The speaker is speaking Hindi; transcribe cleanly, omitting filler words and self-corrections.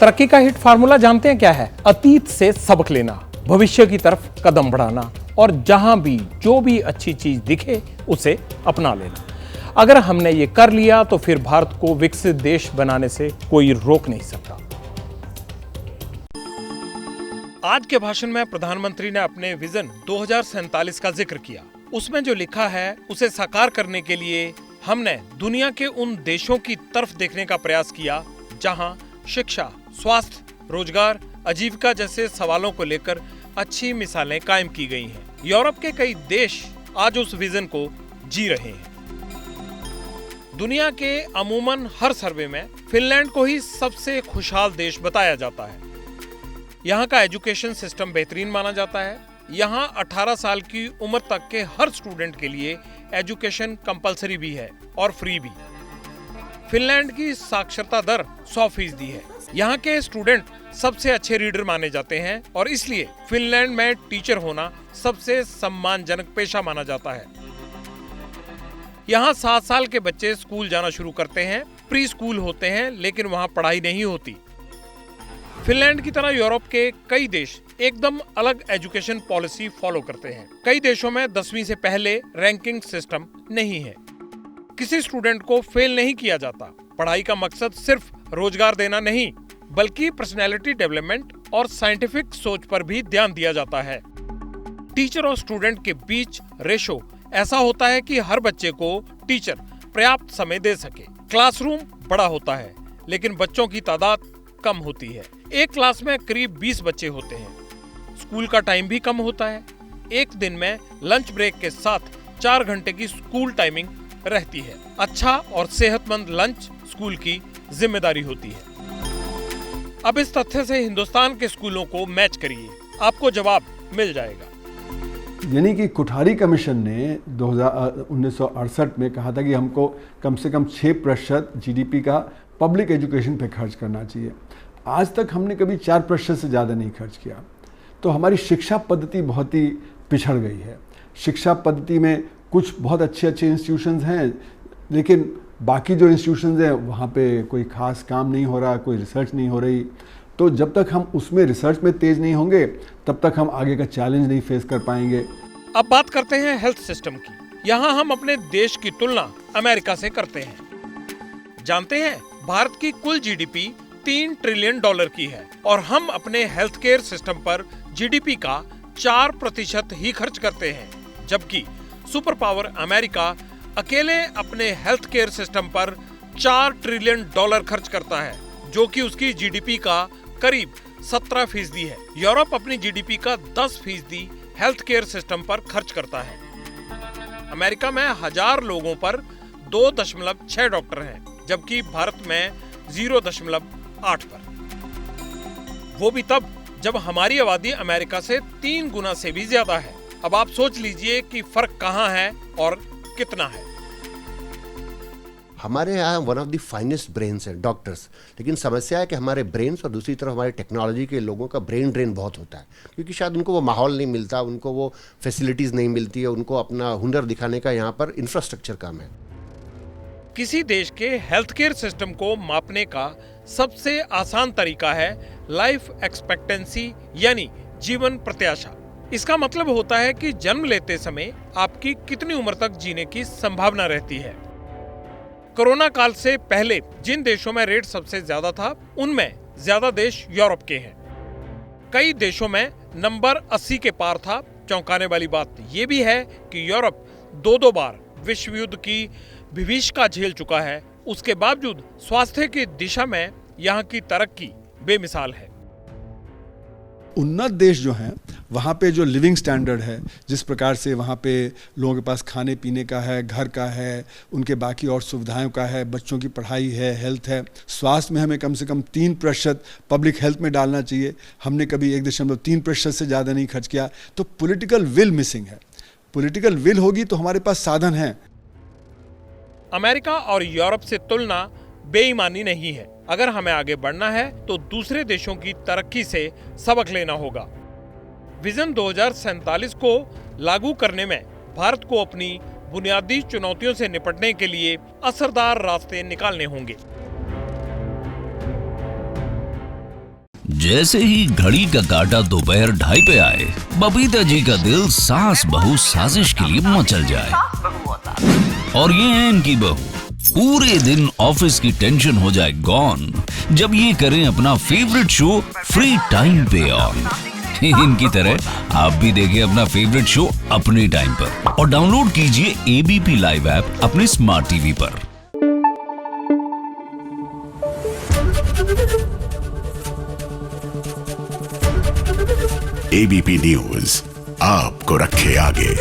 तरक्की का हिट फार्मूला जानते हैं क्या है? अतीत से सबक लेना, भविष्य की तरफ कदम बढ़ाना और जहां भी जो भी अच्छी चीज दिखे उसे अपना लेना। अगर हमने ये कर लिया तो फिर भारत को विकसित देश बनाने से कोई रोक नहीं सकता। आज के भाषण में प्रधानमंत्री ने अपने विजन 2047 का जिक्र किया। उसमें जो लिखा है उसे साकार करने के लिए हमने दुनिया के उन देशों की तरफ देखने का प्रयास किया जहां शिक्षा, स्वास्थ्य, रोजगार, आजीविका जैसे सवालों को लेकर अच्छी मिसालें कायम की गई हैं। यूरोप के कई देश आज उस विजन को जी रहे हैं। दुनिया के अमूमन हर सर्वे में फिनलैंड को ही सबसे खुशहाल देश बताया जाता है। यहाँ का एजुकेशन सिस्टम बेहतरीन माना जाता है। यहाँ 18 साल की उम्र तक के हर स्टूडेंट के लिए एजुकेशन कंपलसरी भी है और फ्री भी। फिनलैंड की साक्षरता दर 100% है। यहाँ के स्टूडेंट सबसे अच्छे रीडर माने जाते हैं और इसलिए फिनलैंड में टीचर होना सबसे सम्मानजनक पेशा माना जाता है। यहाँ 7 साल के बच्चे स्कूल जाना शुरू करते हैं। प्री स्कूल होते हैं लेकिन वहाँ पढ़ाई नहीं होती। फिनलैंड की तरह यूरोप के कई देश एकदम अलग एजुकेशन पॉलिसी फॉलो करते हैं। कई देशों में 10वीं से पहले रैंकिंग सिस्टम नहीं है। किसी स्टूडेंट को फेल नहीं किया जाता। पढ़ाई का मकसद सिर्फ रोजगार देना नहीं बल्कि पर्सनैलिटी डेवलपमेंट और साइंटिफिक सोच पर भी ध्यान दिया जाता है। टीचर और स्टूडेंट के बीच रेशो ऐसा होता है कि हर बच्चे को टीचर पर्याप्त समय दे सके। क्लासरूम बड़ा होता है लेकिन बच्चों की तादाद कम होती है। एक क्लास में करीब 20 बच्चे होते हैं। स्कूल का टाइम भी कम होता है। एक दिन में लंच ब्रेक के साथ 4 घंटे की स्कूल टाइमिंग रहती है। अच्छा और सेहतमंद लंच स्कूल की जिम्मेदारी होती है। अब इस तथ्य से हिंदुस्तान के स्कूलों को मैच करिए, आपको जवाब मिल जाएगा। यानी कि कोठारी कमीशन ने 1968 में कहा था कि हमको कम से कम 6% जीडीपी का पब्लिक एजुकेशन पे खर्च करना चाहिए। आज तक हमने कभी 4% से ज़्यादा नहीं खर्च किया। तो हमारी शिक्षा पद्धति बहुत ही पिछड़ गई है। शिक्षा पद्धति में कुछ बहुत अच्छे इंस्टीट्यूशंस हैं लेकिन बाकी जो इंस्टीट्यूशंस हैं वहाँ पे कोई खास काम नहीं हो रहा, कोई रिसर्च नहीं हो रही। तो जब तक हम उसमें रिसर्च में तेज नहीं होंगे तब तक हम आगे का चैलेंज नहीं फेस कर पाएंगे। अब बात करते हैं हेल्थ सिस्टम की। यहाँ हम अपने देश की तुलना अमेरिका से करते हैं। जानते हैं भारत की कुल जीडीपी $3 ट्रिलियन की है और हम अपने हेल्थ केयर सिस्टम पर जीडीपी का 4% ही खर्च करते हैं, जबकि सुपर पावर अमेरिका अकेले अपने हेल्थ केयर सिस्टम पर $4 ट्रिलियन खर्च करता है, जो कि उसकी जीडीपी का करीब 17% है। यूरोप अपनी जीडीपी का 10% हेल्थ केयर सिस्टम पर खर्च करता है। अमेरिका में 1000 लोगों पर 2.6 डॉक्टर हैं, जबकि भारत में 0.8 पर। वो भी तब जब हमारी आबादी अमेरिका से 3 गुना से भी ज्यादा है। अब आप सोच लीजिए कि फर्क कहाँ है और कितना है। हमारे यहाँ one of the finest brains है डॉक्टर्स, लेकिन समस्या है कि हमारे ब्रेन्स और दूसरी तरफ हमारे टेक्नोलॉजी के लोगों का ब्रेन ड्रेन बहुत होता है, क्योंकि शायद उनको वो माहौल नहीं मिलता, उनको वो फैसिलिटीज़ नहीं मिलती है, उनको अपना हुनर दिखाने का यहाँ पर इंफ्रास्ट्रक्चर कम है। किसी देश के हेल्थ केयर सिस्टम को मापने का सबसे आसान तरीका है लाइफ एक्सपेक्टेंसी यानी जीवन प्रत्याशा। इसका मतलब होता है कि जन्म लेते समय आपकी कितनी उम्र तक जीने की संभावना रहती है। कोरोना काल से पहले जिन देशों में रेट सबसे ज्यादा था उनमें ज्यादा देश यूरोप के हैं। कई देशों में नंबर 80 के पार था। चौंकाने वाली बात यह भी है कि यूरोप 2 बार विश्व युद्ध की विभीषिका झेल चुका है। उसके बावजूद स्वास्थ्य की दिशा में यहाँ की तरक्की बेमिसाल है। उन्नत देश जो हैं वहाँ पे जो लिविंग स्टैंडर्ड है, जिस प्रकार से वहाँ पे लोगों के पास खाने पीने का है, घर का है, उनके बाकी और सुविधाओं का है, बच्चों की पढ़ाई है, हेल्थ है, स्वास्थ्य में हमें कम से कम 3% पब्लिक हेल्थ में डालना चाहिए। हमने कभी 1.3% से ज़्यादा नहीं खर्च किया। तो पॉलिटिकल विल मिसिंग है। पॉलिटिकल विल होगी तो हमारे पास साधन हैं। अमेरिका और यूरोप से तुलना बेईमानी नहीं है। अगर हमें आगे बढ़ना है तो दूसरे देशों की तरक्की से सबक लेना होगा। विजन 2047 को लागू करने में भारत को अपनी बुनियादी चुनौतियों से निपटने के लिए असरदार रास्ते निकालने होंगे। जैसे ही घड़ी का काटा दोपहर 2:30 पे आए, बबीता जी का दिल सास बहू साजिश के लिए मचल जाए। और ये है इनकी बहू, पूरे दिन ऑफिस की टेंशन हो जाए गॉन जब ये करें अपना फेवरेट शो फ्री टाइम पे ऑन। इनकी तरह आप भी देखें अपना फेवरेट शो अपने टाइम पर और डाउनलोड कीजिए एबीपी लाइव ऐप अपने स्मार्ट टीवी पर। एबीपी न्यूज आपको रखे आगे।